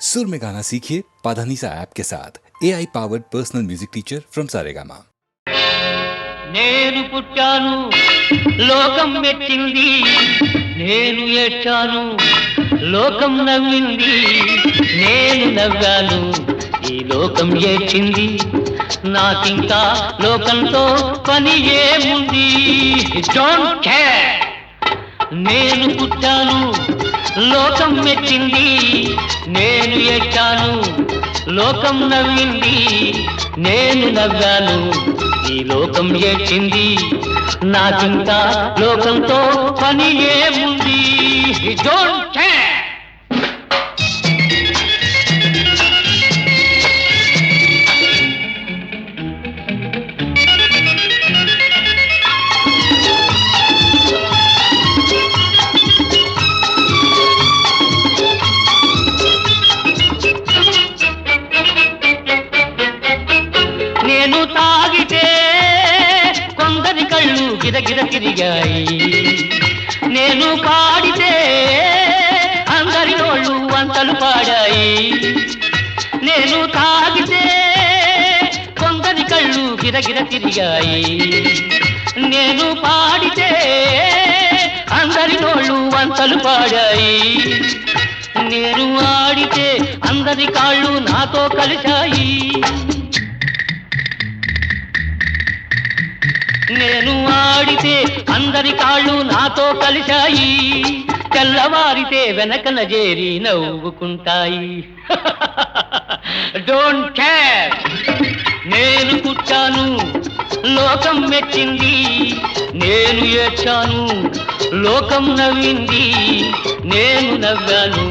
सुर में गाना सीखिए पाधानीसा ऐप के साथ AI powered personal music teacher from Saregama. నేను పుట్టాను లోకం మెచ్చింది, నేను ఏడ్చాను లోకం నవ్వింది, నేను నవ్వాను ఈ లోకం ఏడ్చింది, నాకింకా లోకంతో పని ఏముంది. Don't care. నేను పుట్టాను లోకం మెచ్చింది, నేను ఏడ్చాను లోకం నవ్వింది, నేను నవ్వాను ఈ లోకం ఏడ్చింది, నాకింకా లోకంతో పని ఏముంది. Don't care. నేను తాగితే కొందరి కళ్ళు గిరగిర తిరిగాయి, నేను పాడితే అందరి నోళ్ళు వంతలు పాడాయి. నేను తాగితే కొందరి కళ్ళు గిరగిర తిరిగాయి, నేను పాడితే అందరి నోళ్ళు వంతలు పాడాయి. నేను ఆడితే అందరి కాళ్ళు నాతో కలిశాయి. నేను ఆడితే అందరి కాళ్ళు నాతో కలిశాయి, తెల్లవారితే వెనకన చేరి నవ్వుకుంటాయి. Don't care. నేను పుట్టాను లోకం మెచ్చింది, నేను ఏడ్చాను లోకం నవ్వింది, నేను నవ్వాను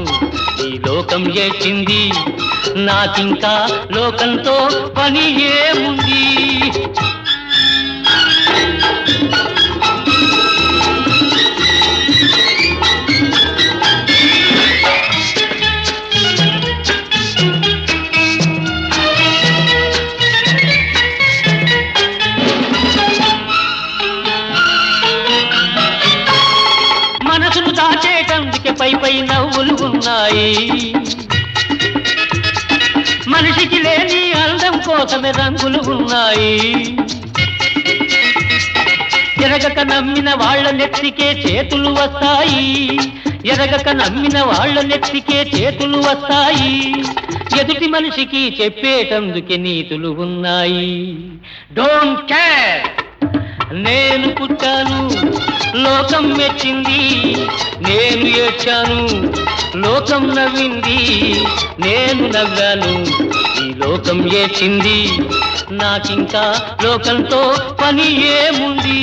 ఈ లోకం ఏడ్చింది, నాకింకా లోకంతో పని ఏముంది. మనసును దాచేటందుకే పై పై నవ్వులు ఉన్నాయి, మనిషికి లేని అందం కోసమే రంగులు ఉన్నాయి. ఎరగక నమ్మిన వాళ్ళ నెత్తికే చేతులు వస్తాయి, ఎరగక నమ్మిన వాళ్ళ నెత్తికే చేతులు వస్తాయి. ఎదుటి మనిషికి చెప్పేటందుకే నీతులు ఉన్నాయి. Don't care. నేను పుట్టాను లోకం మెచ్చింది, నేను ఏడ్చాను లోకం నవ్వింది, నేను నవ్వాను ఈ లోకం ఏడ్చింది, నాకింకా లోకంతో పని ఏముంది.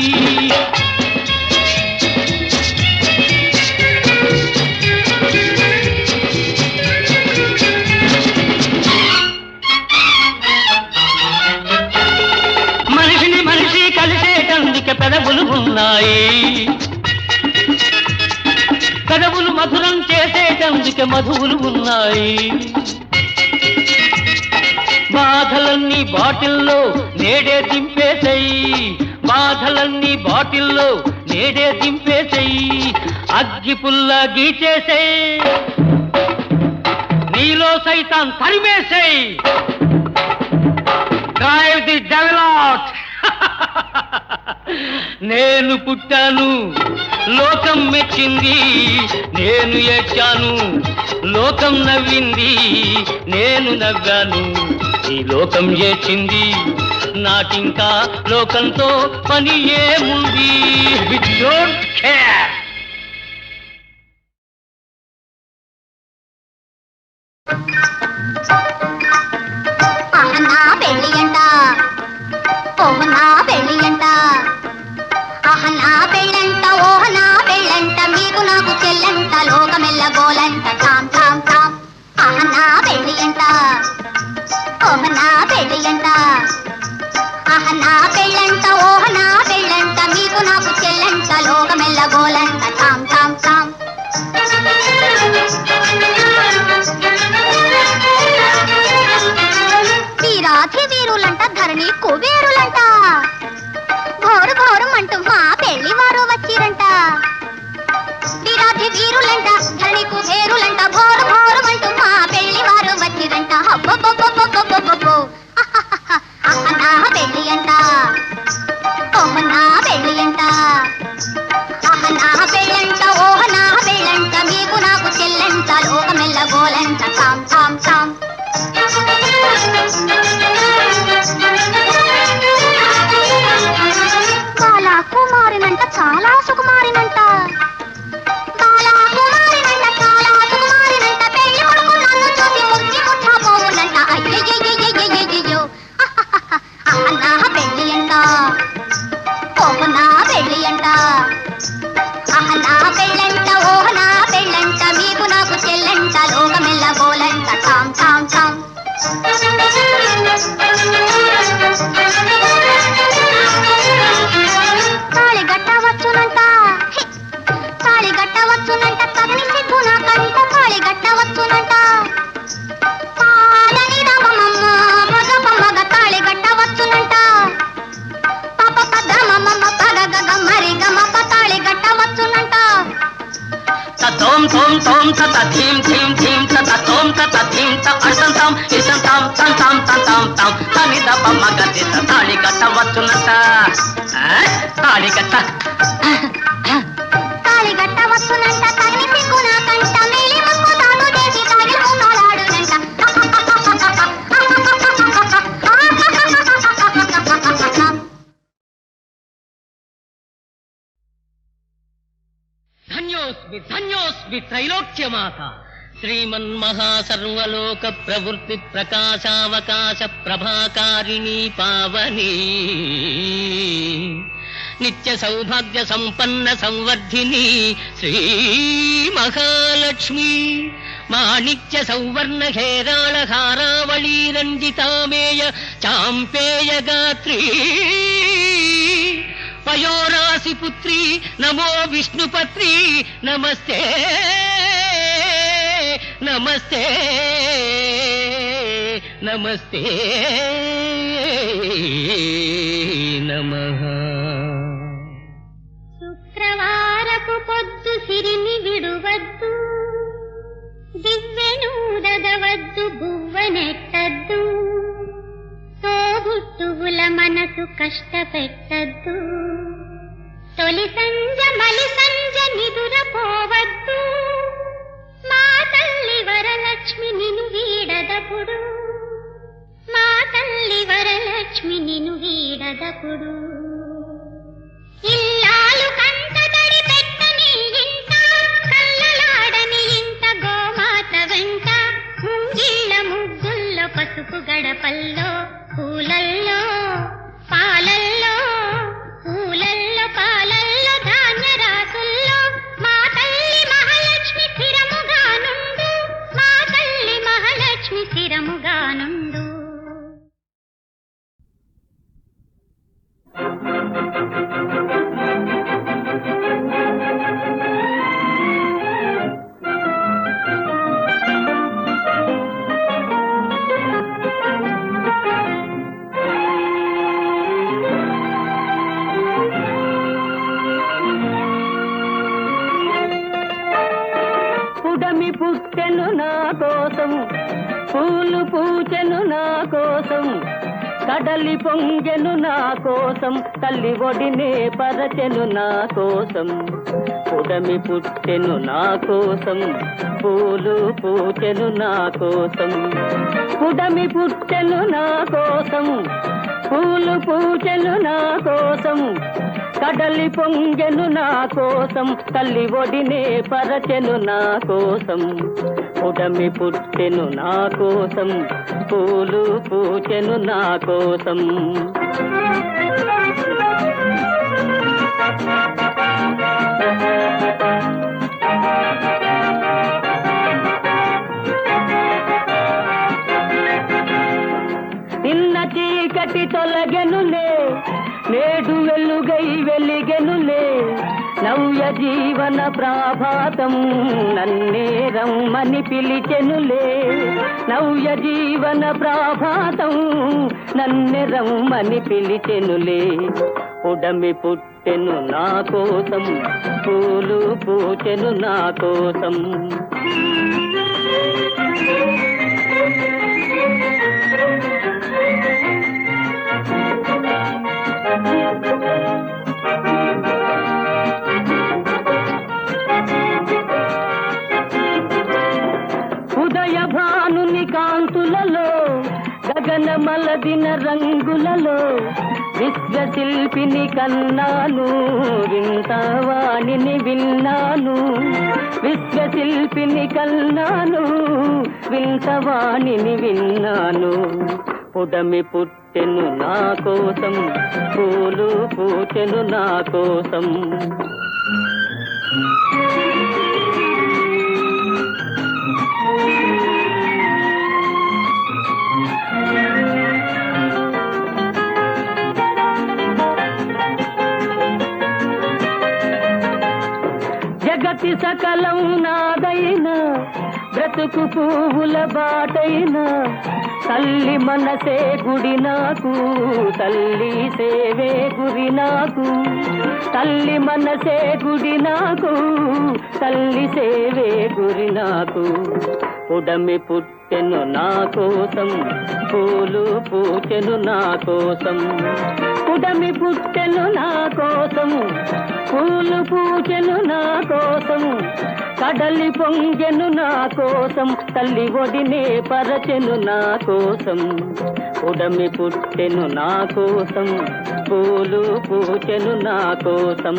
మనిషిని మనిషి కలిసేటందుకే పెదవులు ఉన్నాయి, పెదవులు మధురం చేసేటందుకే మధువులు ఉన్నాయి. బాధలన్నీ బాటిల్లో నేడే దింపేసేయి, బాధలన్నీ బాటిల్లో నేడే దింపేసేయి, అగ్గి పుల్ల గీచేసేయి, నీలో సైతాన్ తరిమేసేయి. Drive the devil out. నేను పుట్టాను లోకం మెచ్చింది, నేను ఏడ్చాను లోకం నవ్వింది, నేను నవ్వాను ఈ లోకం ఏడ్చింది, నాకింకా లోకంతో పని ఏముంది. Don't care. అహనా పెళ్ళి అంట, ఓహనా పెళ్ళి అంట, అహనా పెళ్ళంట, ఓహనా పెళ్ళంట, మీకు నాకు చెల్లంట, లోకమెల్ల గోలంట, ఠామ్ ఠామ్ ఠామ్. అహనా పెళ్ళి అంట, ఓహనా పెళ్ళి అంట, అహనా పెళ్ళంట, ఓహనా పెళ్ళంట, మీకు నాకు చెల్లంట, లోకమెల్ల గోలంట, ఠామ్ ఠామ్ ఠామ్. వీరాధి వీరులంట, ధరణి కుబేరులంట, ఘోరు ఘోరుమంటూ మా పెళ్లి వారు వచ్చిరంట. వీరాధి వీరులంట, ధరణి కుబేరులంట, ఘోరు ఘోరుమంటూ మా పెళ్లి వారు గోలంట తాం తాం తాం. బాలా కుమారినంట చాలా సుకుమారినంట, బాలా కుమారినంట చాలా సుకుమారినంట, పెళ్లి కొడుకు నన్ను చూసి ముచ్చి ముచ్చబోవునంట. అయ్యయ్యయ్యయ్యయ్యయ్యో నా పెళ్లి అంట, ఓహ్ నా పెళ్లి అంట, నా పెళ్ళంట, ఓహ్ నా పెళ్ళంట, మీకు నాకు చెల్లంట, లోకమెల్ల గోలంట తాం తాం తాం. తాళి గట్టవచ్చునంట, తాళి గట్టవచ్చునంట, తగని సిగ్గు నాకంట, తాళి గట్టవచ్చునంట. పాలని రామమ్మ మగ తాళి గట్టవచ్చునంట, పాప పద్రమమ్మ పగ గగ మరి గమ తాళి గట్టవచ్చునంట. తోం తోం తోం తత థీం థీం థీం తత తోం తత థీం త అర్థం తాం ఇసం తాం తం తాం తం తాం తాం తని దప మగ దిత తాళి కట్టవచ్చునంట. తాళి కట్ట తాళి గట్టవచ్చునంట, తగని సిగ్గు నాకంట, మేలి ముక్కు తాను చేసి తాగిలున్నాడాడునంట. ధన్యోస్మి ధన్యోస్మి త్రైలోక్యమాత శ్రీమన్మహాసర్వలోక ప్రవృత్తి ప్రకాశావకాశ ప్రభాకారిణీ పావని నిత్య సౌభాగ్య సంపన్న సంవర్ధిని శ్రీ మహాలక్ష్మి మాణిక్య సౌవర్ణ హేరాళ హారావళీ రంజితామేయ చాంపేయ గాత్రీ పయోరాసి పుత్రి నమో విష్ణుపత్రి నమస్తే నమస్తే నమస్తే నమః. శుక్రవారపు పొద్దు సిరిని విడువద్దు, దివ్వెనూదగవద్దు, బువ్వనెట్టద్దు, తోబుట్టువుల మనసు కష్టపెట్టద్దు, తొలి సంజ మలి సంజ నిదురపోవద్దు, మా తల్లి వరలక్ష్మి నిన్ను వీడదపుడు, మా తల్లి వరలక్ష్మి నిన్ను వీడదపుడు. ఇల్లాలు కంటతడి పెట్టని ఇంట, కల్లలాడని ఇంట గోమాత వెంట, ముంగిళ్ళ ముగ్గుల్లో పసుపు గడపల్లో, పూలల్లో పాలల్లో, పూలల్లో పాలల్లో, ధాన్య రాసుల్లో, మా తల్లి మహాలక్ష్మి స్థిరముగానుండు, మా తల్లి మహాలక్ష్మి స్థిరముగానుండు. పుడమి పుట్టెను నా కోసం, పూలు పూచెను నా కోసం, కడలి పొంగెను నా కోసం, తల్లి ఒడినే పరచెను నా కోసం. పుడమి పుట్టెను నా కోసం, పూలు పూచెను నా కోసం, పుడమి పుట్టెను నా కోసం, పూలు పూచెను నా కోసం, కడలి పొంగెను నా కోసం, తల్లి ఒడినే పరచెను నా కోసం. పుడమి పుట్టెను నా కోసం, పూలు పూచెను నా కోసం. నిన్న చీకటి తొలగెనులే, నేడు వెలుగై వెలిగెనులే, నవ్య జీవన ప్రాభాతం నన్నే రమ్మని పిలిచెనులే, నవ్య జీవన ప్రాభాతం నన్నే రమ్మని పిలిచెనులే. పుడమి పుట్టెను నా కోసం, పూలు పూచెను నా కోసం. ఉదయభానుని కాంతులలో గగనమలదిన రంగులలో విశ్వశిల్పిని కన్నాను వింతవాణిని విన్నాను విశ్వశిల్పిని కన్నాను వింతవాణిని విన్నాను పుడమి పుట్టెను నా కోసం పూలు పూచెను నా కోసం జగతి సకలం నాదైనా బ్రతుకు పువ్వుల బాటైనా తల్లి మనసే గుడి నాకు తల్లి సేవే గురి నాకు తల్లి మనసే గుడి నాకు తల్లి సేవే గురి నాకు పుడమి పుట్టెను నా కోసం పూలు పూచెను నా కోసం పుడమి పుట్టెను నా కోసం పూలు పూచెను నా కోసం కడలి పొంగెను నా కోసం తల్లి ఒడినే పరచెను నా కోసం ఉడమి పుట్టెను నా కోసం పూలు పూచెను నా కోసం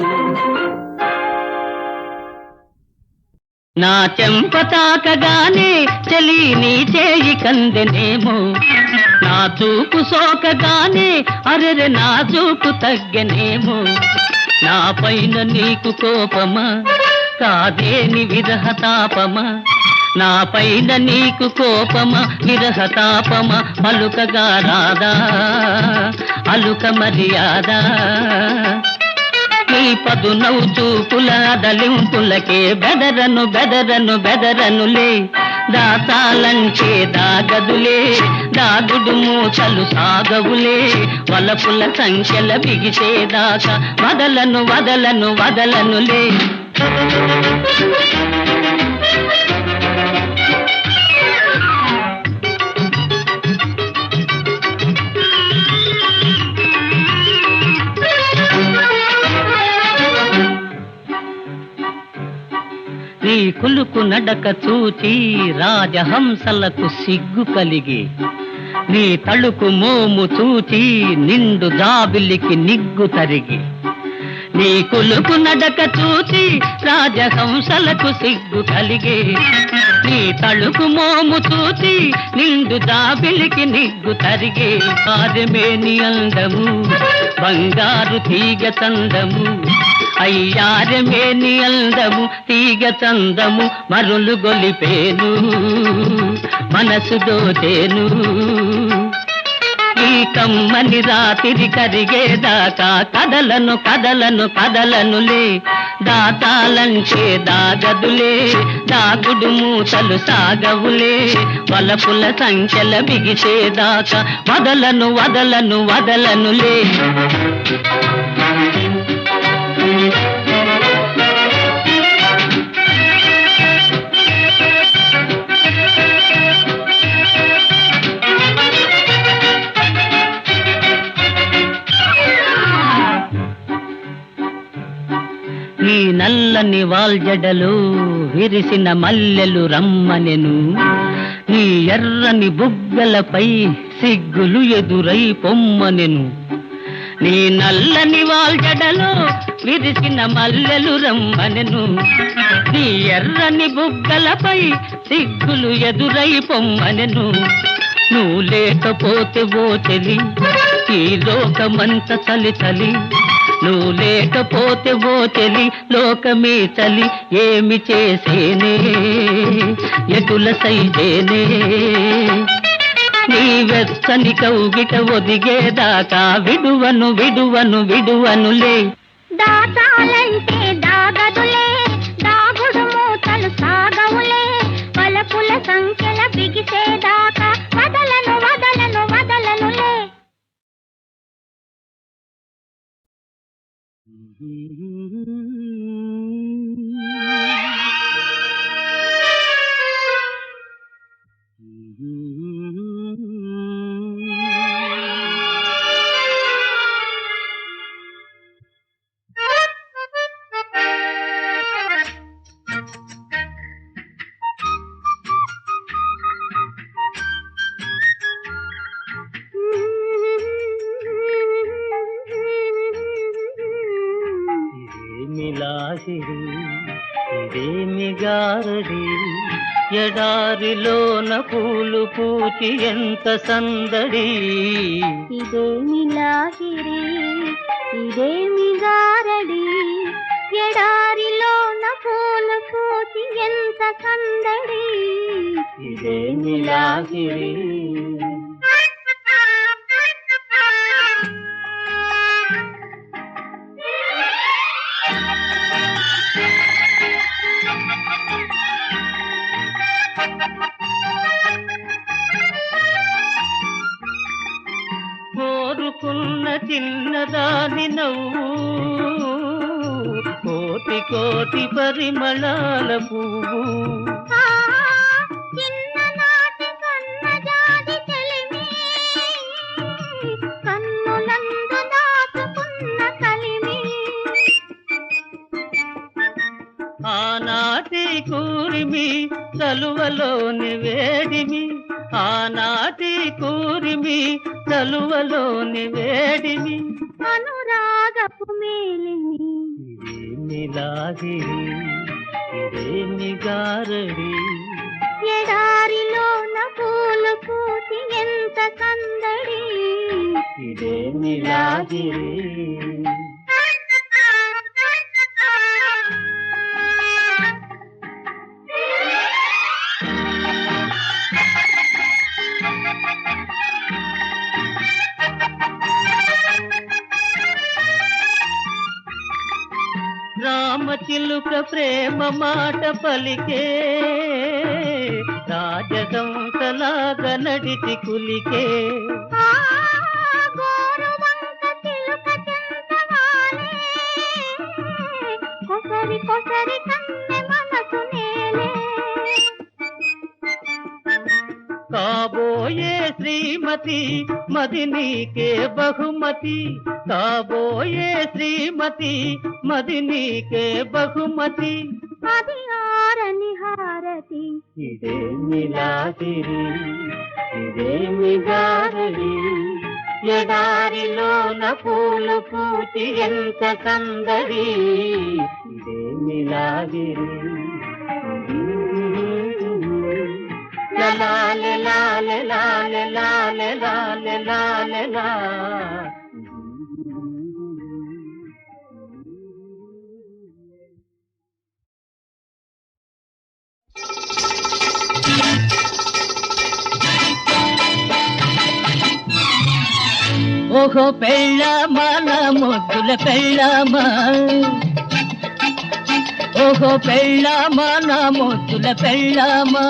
నా చెంప తాకగానే చలి నీ చేయి కందెనేమో నా చూపు సోకగానే అరెరె నా చూపు తగ్గనేమో నా పైన నీకు కోపమా కాదేని విరహతాపమా నా పైన నీకు కోపమా విరహతాపమా పలుకగా రాదా అలుక మర్యాద నీ పదునవు చూపుల దలింపులకే బెదరను బెదరను బెదరనులే దాతాలంచే దాగదులే దాగుడు మూచలు సాగవులే వలపుల సంఖ్యల బిగిసేదాకా వదలను వదలను వదలనులే నీ కులుకు నడక చూచి రాజహంసలకు సిగ్గు కలిగి నీ తళుకు మోము చూచి నిండు జాబిలికి నిగ్గు తరిగి నీ కులుకు నడక చూచి రాజహంసలకు సిగ్గు కలిగి నీ తళుకు మోము చూచి నిండు జాబిలికి నిగ్గు తరిగి ఆరమేని అందము బంగారు తీగ చందము అయ్యారమేని అందము తీగ చందము మరులు గొలిపేను మనసు దోచేను ఈ కమ్మని రాత్రి కరిగేదాకా కదలను కదలను కదలనులే దాతాలంచే దాగదులే దాగుడు మూతలు సాగవులే వలపుల సంఖ్యల బిగిసేదాకా వదలను వదలను వదలనులే నీ నల్లని వాల్జడలు విరిసిన మల్లెలు రమ్మనెను నీ ఎర్రని బుగ్గలపై సిగ్గులు ఎదురై పొమ్మనెను నీ నల్లని వాల్జడలో విరిసిన మల్లెలు రమ్మనెను నీ ఎర్రని బుగ్గలపై సిగ్గులు ఎదురై పొమ్మనెను నువ్వు లేకపోతే ఓ చెలి ఈ లోకమంత చలి చలి నువ్వు లేకపోతే ఓ చెలి లోకమే చలి ఏమి చేసేనే ఎటుల సైతేనే నీ వెచ్చని కౌగిట ఒదిగేదాకా విడువను విడువను విడువనులే దాచాలంటే దాగదులే దాగుడు మూతలు సాగవులే పలపుల సంఖ్యల బిగిసేదాకా వదలను వదలను వదలనులే సిరి ఇదేమి గారడి ఎడారిలోన పూలు పూచి ఎంత సందడి ఇదేమి లాహిరి ఇదేమి గారడి ఎడారిలోన పూలు పూచి ఎంత సందడి ఇదేమి లాహిరి కోరుకున్న చిన్నదాని నవ్వు కోటి కోటి పరిమళాల పువ్వు చిన్ననాటి సన్నజాజి చెలిమి కన్నులందు దాచుకున్న కలిమి ఆనాటి కూరిమి చలువలోని వేడిమి ఆనాటి కూరిమి చలువలోని వేడిమి అనురాగపు మేలిమి ఇదేమి లాగిరి ఇదేమి గారడి ఎడారిలోన పూలు పూచి ఎంత సందడి ఇదేమి లాగిరి రామచిలుక ప్రేమ మాట పలికే రాజదంసలాగా నడిచి కులికే గోరువంక చిలుక చెంతవాలే కొసరి కొసరి కన్నె మనసు నేలే కాబోయే శ్రీమతి మది నీకే బహుమతి కాబోయే శ్రీమతి మది నీకే బహుమతి అది ఆరని హారతి ఇదేమి లాగిరి ఇదేమి గారడి ఎడారిలోన పూలు పూచి ఎంత సందడి ఇదేమి లాగిరి లాలే లాలే లాలే లాలే లాలే లాలే లా ఓహో పెళ్ళామా నా ముద్దుల పెళ్ళామా ఓహో పెళ్ళామా నా ముద్దుల పెళ్ళామా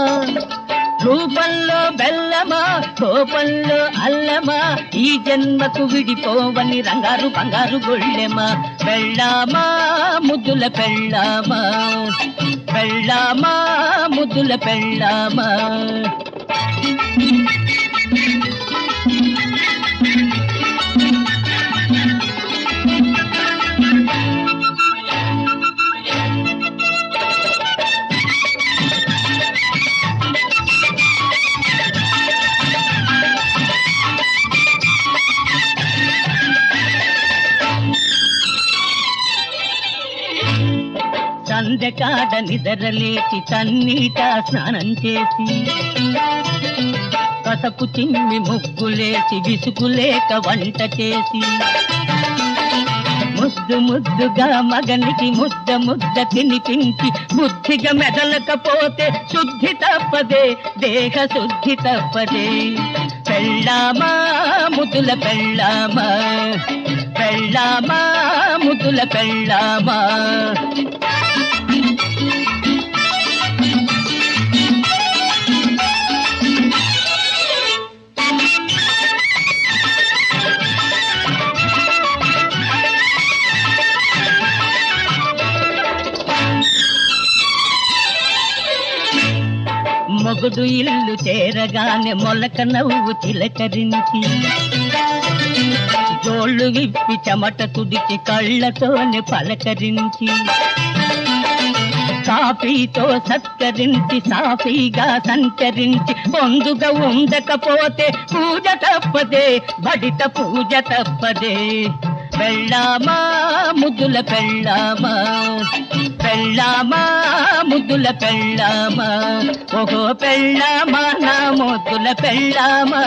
రూపంలో బెల్లమా కోపంలో అల్లమా ఈ జన్మకు విడిపోవని రంగారు బంగారు గొళ్ళెమా పెళ్ళామా ముద్దుల పెళ్ళామా పెళ్ళామా ముద్దుల పెళ్ళామా సందెకాడ నిద్రలేచి తన్నీట స్నానం చేసి పసపు చిమ్మి ముగ్గులేసి విసుగులేక వంట చేసి ముద్దు ముద్దుగా మగనికి ముద్ద ముద్ద తినిపించి బుద్ధిగా మెదలకపోతే శుద్ధి తప్పదే దేహ శుద్ధి తప్పదే పెళ్ళామా ముద్దుల పెళ్ళామా పెళ్ళామా ముద్దుల పెళ్ళామా మొగుడు ఇల్లు చేరగానే మొలక నవ్వు చిలకరించి జోళ్ళు విప్పి చెమట తుడిచి కళ్ళతోనే పలకరించి కాఫీతో సత్కరించి సాఫీగా సంచరించి పొందుగా ఉండకపోతే పూజ తప్పదే బడిత పూజ తప్పదే పెళ్ళామా ముద్దుల పెళ్ళామా, పెళ్ళామా ముద్దుల పెళ్ళామా, ఓహో పెళ్ళామా నా ముద్దుల పెళ్ళామా.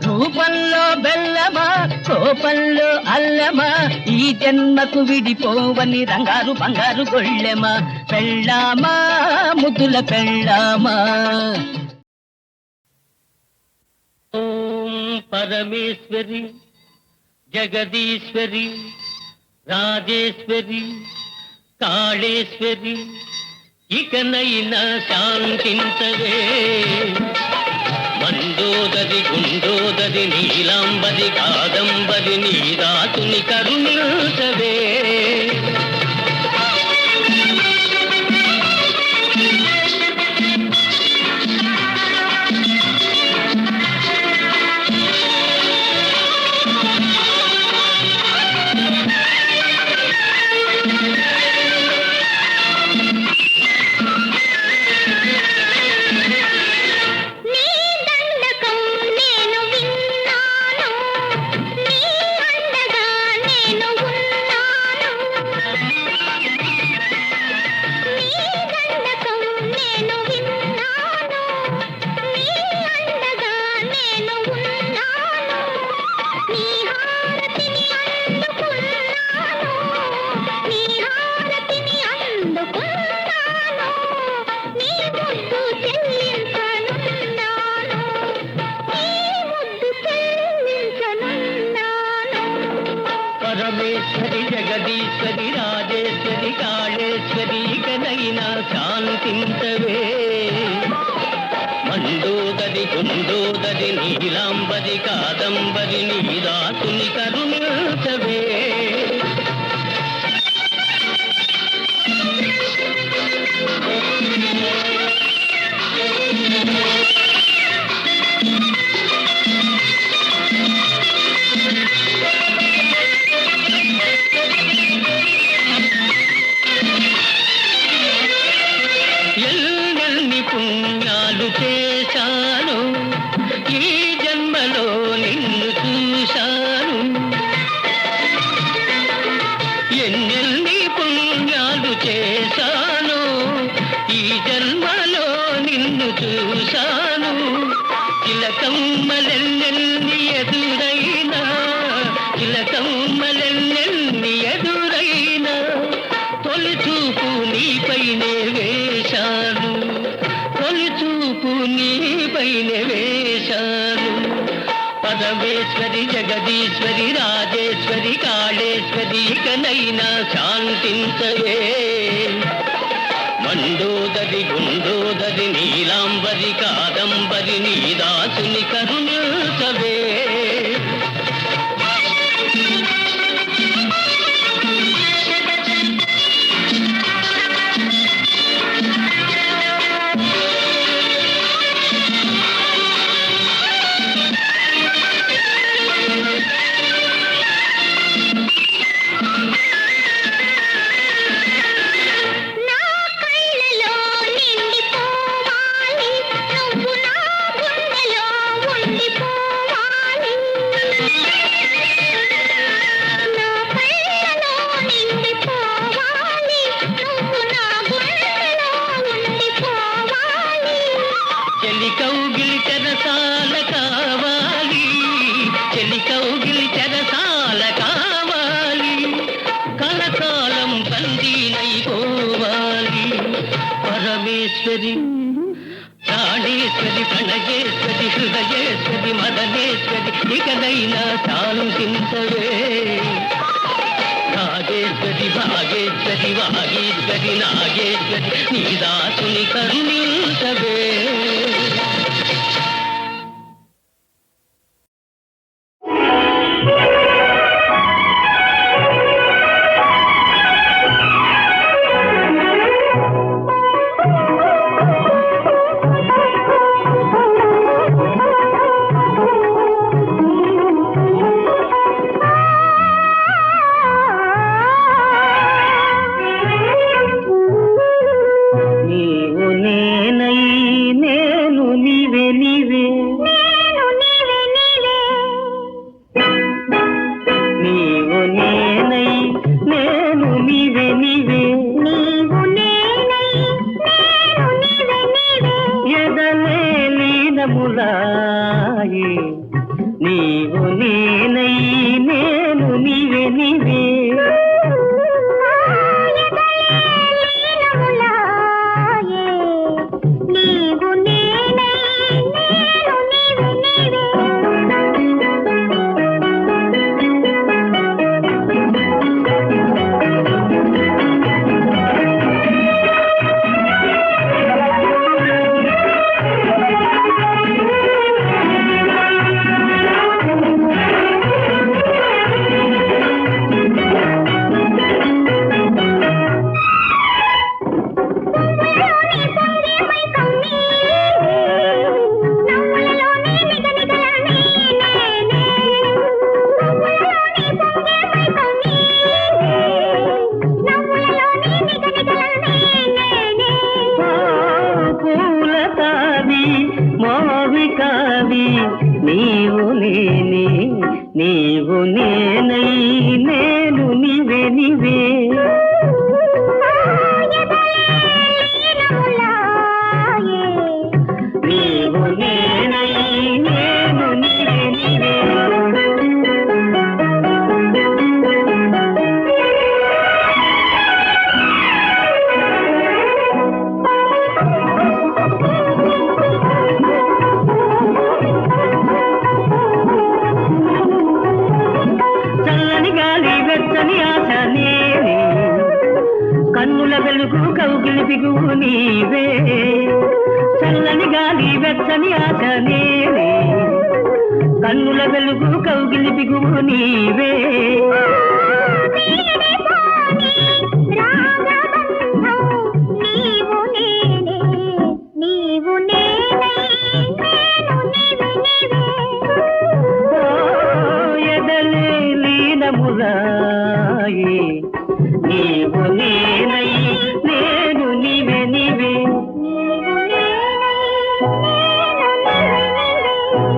రూపంలో బెల్లమా కోపంలో అల్లమా, ఈ జన్మకు విడిపోవని రంగారు బంగారు గొళ్ళెమా, పెళ్ళామా ముద్దుల పెళ్ళామా. ఓం పరమేశ్వరి జగదీశ్వరి రాజేశ్వరి కాళేశ్వరి, ఇకనైనా శాంతించవే. మండోదరి గుండోదరి నీలాంబరి కాదంబరి నీరాతుని కరుణించవే. పరమేశ్వరి జగదీశ్వరి రాజేశ్వరి కాళేశ్వరి, ఇకనైనా శాంతించవే. మండోదరి గుండోదరి నీలాంబరి కాదంబరి నీరాతుని కరుణించవే. ఎన్ని పుణ్యాలు చేశాను, ఈ జన్మలో నిన్ను చూశాను. ఎన్నెన్ని పుణ్యాలు చేశాను, ఈ జన్మలో నిన్ను చూశాను. చిలకమ్మలెన్నెన్ని ఎదురైనా, చిలకమ్మలెన్నెన్ని ఎదురైనా, తొలి చూపు నీపైనే వేశాను, తొలి చూపు నీపైనే వేశాను. పరమేశ్వరి జగదీశ్వరి రాజేశ్వరి కాళేశ్వరి, ఇకనైనా శాంతించవే. మండోదరి గుండోదరి నీలాంబరి కాదంబరి నీరాసుని కరుణించవే. చెలి కౌగిలి చెరసాల కావాలి, చెలి కౌగిలి చెరసాల కావాలి, కలకాలం బందీనైపోవాలి. పరమేశ్వరి ప్రాణేశ్వరి ప్రణయేశ్వరి హృదయేశ్వరి మదనేశ్వరి, ఇకనైనా శాంతించవే. రాజేశ్వరి భాగేశ్వరి వాగేశ్వరి నాగేశ్వరి, నీ దాసుని కరుణించవే. నీవు నేనై లీనములాయే నీవు నేనై నేను నీవే నీవే నీవు నేనే నేను నీవే నీవే నీవు నేనే నీవు నేనై నేను నీవే నీవే నీవు నేనై నేను నీవే నీవే కన్నుల వెలుగు కౌగిలి బిగువు నీవే చల్లని గాలి వెచ్చని ఆశ నేనే కన్నుల వెలుగు కౌగిలి బిగువు నీవే ఎదలే లీనములాయే నీవు నేనై నేను నీవే నీవే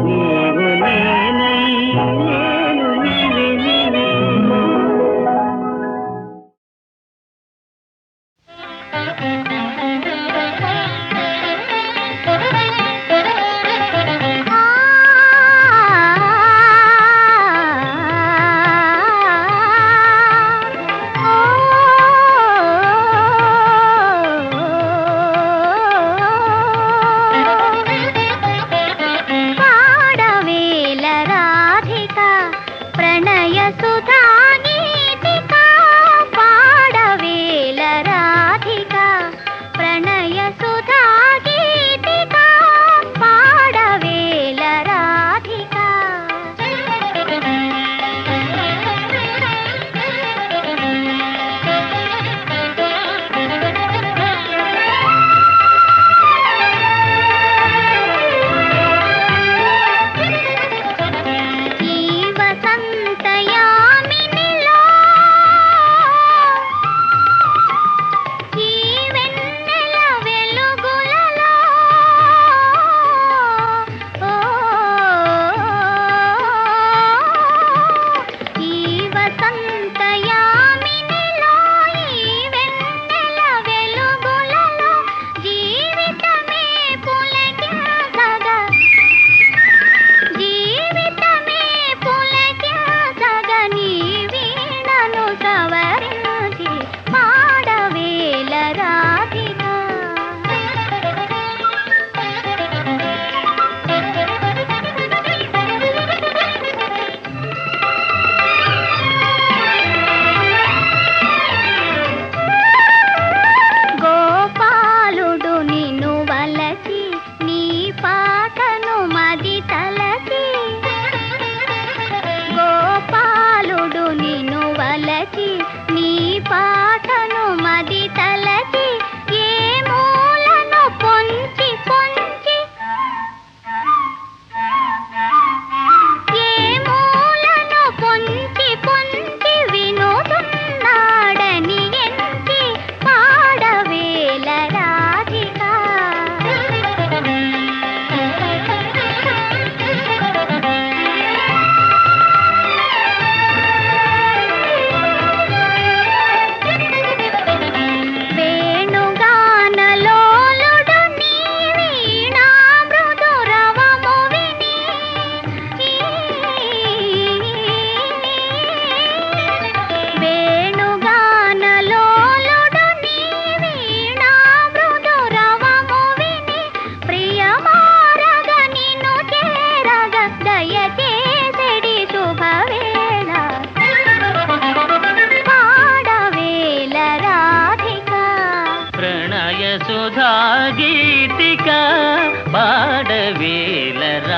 నీవు నేనై నేను నీవే నీవే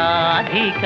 రాధిక